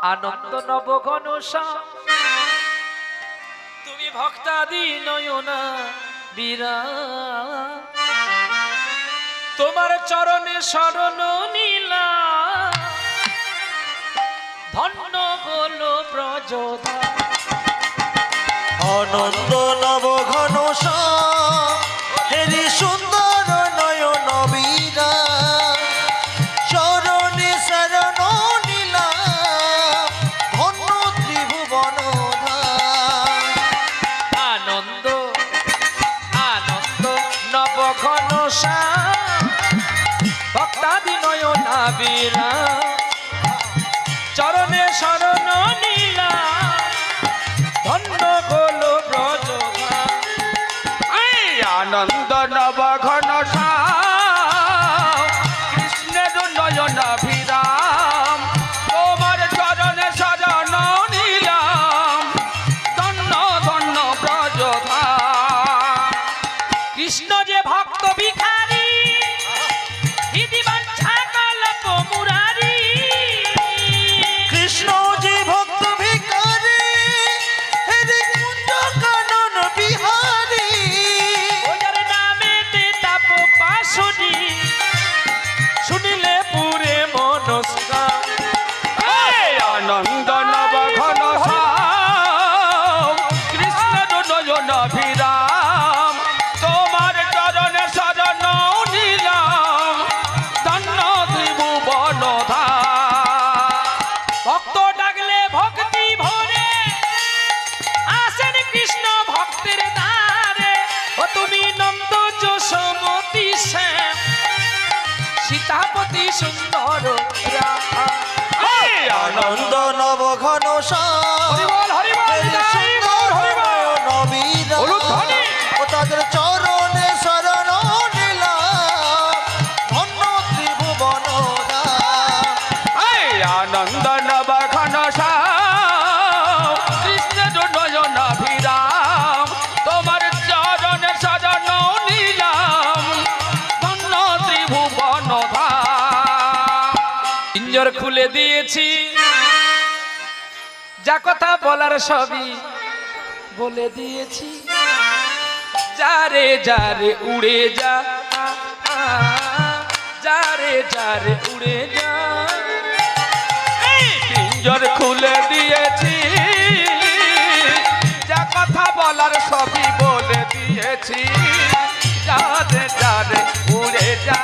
আনন্দ নব ঘনশ্যাম তুমি ভক্তাদি নয়না বীরা তোমার চরণে শরণ নীলা ধন্য হলো ব্রজধা আনন্দ নব ঘনশ্যাম হেরি সুন্দর নয়ন বীরা চরণে শরণ নীলা ধন্য ত্রিভুবন আনন্দ আনন্দ নব ঘনশ্যাম ভক্তাদি নয়না বীরা চরণে শরণ নীলা ধন্য হলো ব্রজধা আনন্দ নব ঘনশ্যাম কৃষ্ণের নয়নাভিরাম তোমার চরণে শরণ নিলাম ধন্য ধন্য ব্রজধা কৃষ্ণ যে ভক্ত ভিখারী হৃদি বাঞ্ছা কল্প মুরারি কৃষ্ণ যে ভক্ত ভিখারী হেরি কুঞ্জ কানন বিহারী ওদের নামেতে তাপ পাশনি শুনিলে পুরে মনস্কার আনন্দ নব ঘনশ্যাম কৃষ্ণের নয়নাভিরাম তোমার চরণে শরণ নিলাম ধন্য ত্রিভুবন ভক্ত ডাকলে ভক্তি ভরে আসেন কৃষ্ণ ভক্তের দ্বারে ও তুমি নন্দ যশোমতী শ্যাম সীতাপতি সুন্দর রাম আনন্দ নব ঘনশ্যাম হরিবল হরিবল হেরি জয় সুন্দর গৌর হরিবল নয়ন বীরা হলুধ্বনি। ও তাদের চরণে শরণ নিলাম ধন্য ত্রিভুবন আনন্দ নব ঘনশ্যাম কৃষ্ণের নয়নাভিরাম তোমার চরণে শরণ নিলাম ধন্য ত্রিভুবন পিঞ্জর খুলে দিয়েছি যা কথা বলার সবই বলে দিয়েছি যারে যারে উড়ে যা যারে যারে উড়ে যা পিঞ্জর খুলে দিয়েছি যা কথা বলার সবই বলে দিয়েছি যারে যারে উড়ে যা